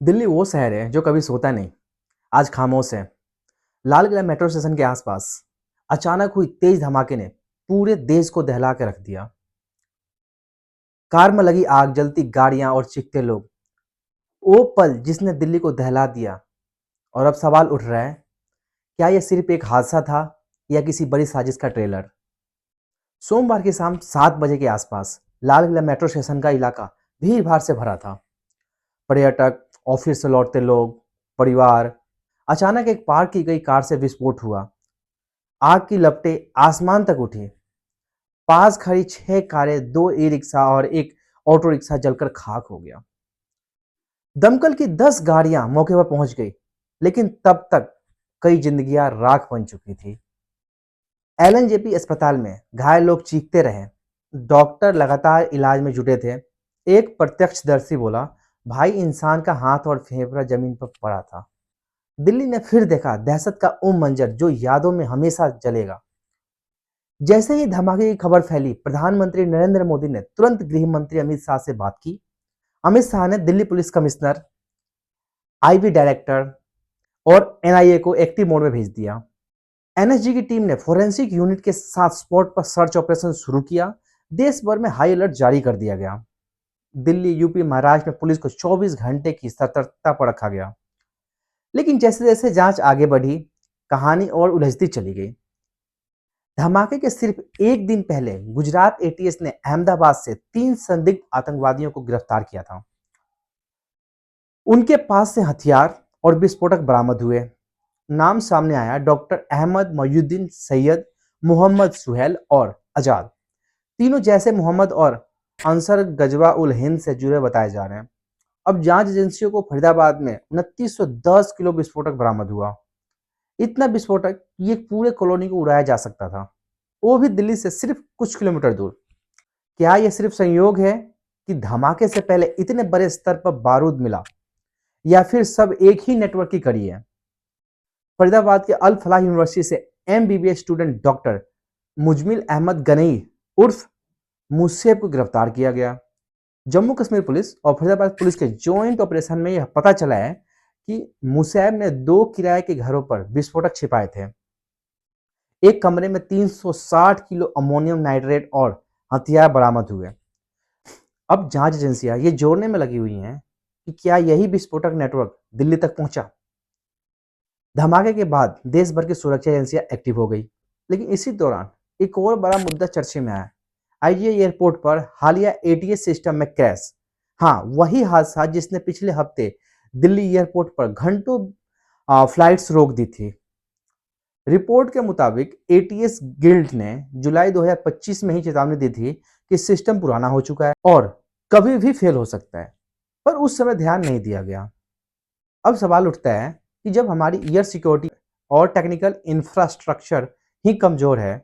दिल्ली वो शहर है जो कभी सोता नहीं, आज खामोश है। लाल किला मेट्रो स्टेशन के आसपास अचानक हुई तेज धमाके ने पूरे देश को दहला के रख दिया। कार में लगी आग, जलती गाड़ियां और चीखते लोग, वो पल जिसने दिल्ली को दहला दिया। और अब सवाल उठ रहा है, क्या यह सिर्फ एक हादसा था या किसी बड़ी साजिश का ट्रेलर। सोमवार की शाम 7 बजे के आसपास लाल किला मेट्रो स्टेशन का इलाका भीड़ भाड़ से भरा था। पर्यटक, ऑफिस से लौटते लोग, परिवार। अचानक एक पार्क की गई कार से विस्फोट हुआ। आग की लपटें आसमान तक उठी। पास खड़ी 6 कारें, 2 ई रिक्शा और एक ऑटो रिक्शा जलकर खाक हो गया। दमकल की 10 गाड़ियां मौके पर पहुंच गई, लेकिन तब तक कई जिंदगियां राख बन चुकी थी। एलएनजेपी अस्पताल में घायल लोग चीखते रहे। डॉक्टर लगातार इलाज में जुटे थे। एक प्रत्यक्षदर्शी बोला, भाई, इंसान का हाथ और फेफड़ा जमीन पर पड़ा था। दिल्ली ने फिर देखा दहशत का वो मंजर जो यादों में हमेशा जलेगा। जैसे ही धमाके की खबर फैली, प्रधानमंत्री नरेंद्र मोदी ने तुरंत गृह मंत्री अमित शाह से बात की। अमित शाह ने Delhi police commissioner, IB director और एनआईए को एक्टिव मोड में भेज दिया। एनएसजी की टीम ने फोरेंसिक यूनिट के साथ स्पॉट पर सर्च ऑपरेशन शुरू किया। देश भर में हाई अलर्ट जारी कर दिया गया। दिल्ली, यूपी, महाराष्ट्र में पुलिस को 24 घंटे की सतर्कता पर रखा गया। लेकिन जैसे जैसे जांच आगे बढ़ी, कहानी और उलझती चली गई। धमाके के सिर्फ एक दिन पहले गुजरात एटीएस ने अहमदाबाद से 3 संदिग्ध आतंकवादियों को गिरफ्तार किया था। उनके पास से हथियार और विस्फोटक बरामद हुए। नाम सामने आया, डॉक्टर अहमद मोइनुद्दीन, सैयद मोहम्मद सुहेल और आजाद। तीनों जैसे मोहम्मद और अंसर गजवा उल हिंद से जुड़े बताए जा रहे हैं। अब जांच एजेंसियों को फरीदाबाद में 2910 किलो विस्फोटक बरामद हुआ। इतना विस्फोटक ये पूरे कॉलोनी को उड़ाया जा सकता था, वो भी दिल्ली से सिर्फ कुछ किलोमीटर दूर। क्या यह सिर्फ संयोग है कि धमाके से पहले इतने बड़े स्तर पर बारूद मिला, या फिर सब एक ही नेटवर्क की कड़ी है। फरीदाबाद के अल फलाह यूनिवर्सिटी से MBBS student doctor Muzammil Ahmad Ganai उर्फ मुसेब को गिरफ्तार किया गया। जम्मू कश्मीर पुलिस और फरीदाबाद पुलिस के जॉइंट ऑपरेशन में यह पता चला है कि मुसैब ने 2 किराए के घरों पर विस्फोटक छिपाए थे। एक कमरे में 360 किलो अमोनियम नाइट्रेट और हथियार बरामद हुए। अब जांच एजेंसियां ये जोड़ने में लगी हुई हैं कि क्या यही विस्फोटक नेटवर्क दिल्ली तक पहुंचा। धमाके के बाद देश भर की सुरक्षा एजेंसियां एक्टिव हो गई। लेकिन इसी दौरान एक और बड़ा मुद्दा चर्चे में आया, आईजीआई एयरपोर्ट पर हालिया एटीएस सिस्टम में क्रैश। हाँ, वही हादसा जिसने पिछले हफ्ते दिल्ली एयरपोर्ट पर घंटों फ्लाइट्स रोक दी थी। रिपोर्ट के मुताबिक एटीएस गिल्ड ने जुलाई 2025 में ही चेतावनी दी थी कि सिस्टम पुराना हो चुका है और कभी भी फेल हो सकता है, पर उस समय ध्यान नहीं दिया गया। अब सवाल उठता है कि जब हमारी एयर सिक्योरिटी और टेक्निकल इंफ्रास्ट्रक्चर ही कमजोर है,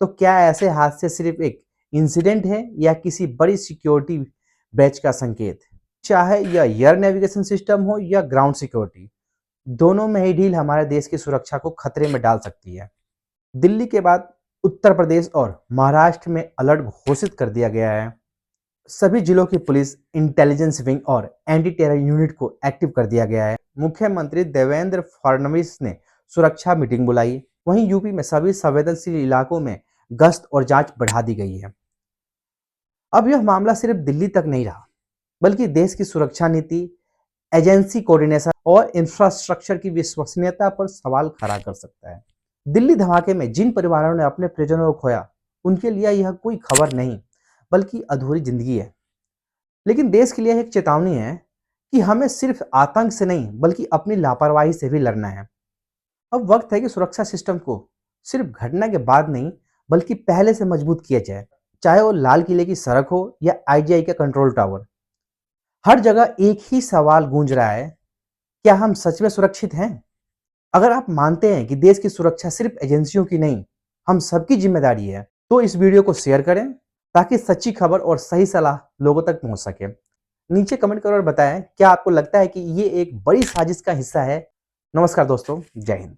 तो क्या ऐसे हादसे सिर्फ एक इंसिडेंट है या किसी बड़ी सिक्योरिटी ब्रेच का संकेत। चाहे यह एयर नेविगेशन सिस्टम हो या ग्राउंड सिक्योरिटी, दोनों में ही ढील हमारे देश की सुरक्षा को खतरे में डाल सकती है। दिल्ली के बाद उत्तर प्रदेश और महाराष्ट्र में अलर्ट घोषित कर दिया गया है। सभी जिलों की पुलिस, इंटेलिजेंस विंग और एंटी टेरर यूनिट को एक्टिव कर दिया गया है। मुख्यमंत्री देवेंद्र फडणवीस ने सुरक्षा मीटिंग बुलाई। वहीं यूपी में सभी संवेदनशील इलाकों में गश्त और जांच बढ़ा दी गई है। अब यह मामला सिर्फ दिल्ली तक नहीं रहा, बल्कि देश की सुरक्षा नीति, एजेंसी कोऑर्डिनेशन और इंफ्रास्ट्रक्चर की विश्वसनीयता पर सवाल खड़ा कर सकता है। दिल्ली धमाके में जिन परिवारों ने अपने प्रियजनों को खोया, उनके लिए यह कोई खबर नहीं, बल्कि अधूरी जिंदगी है। लेकिन देश के लिए एक चेतावनी है कि हमें सिर्फ आतंक से नहीं, बल्कि अपनी लापरवाही से भी लड़ना है। अब वक्त है कि सुरक्षा सिस्टम को सिर्फ घटना के बाद नहीं, बल्कि पहले से मजबूत किया जाए। चाहे वो लाल किले की सड़क हो या आईजीआई का कंट्रोल टावर, हर जगह एक ही सवाल गूंज रहा है, क्या हम सच में सुरक्षित हैं। अगर आप मानते हैं कि देश की सुरक्षा सिर्फ एजेंसियों की नहीं, हम सबकी जिम्मेदारी है, तो इस वीडियो को शेयर करें ताकि सच्ची खबर और सही सलाह लोगों तक पहुंच सके। नीचे कमेंट करो और बताएं, क्या आपको लगता है कि ये एक बड़ी साजिश का हिस्सा है। नमस्कार दोस्तों, जय हिंद।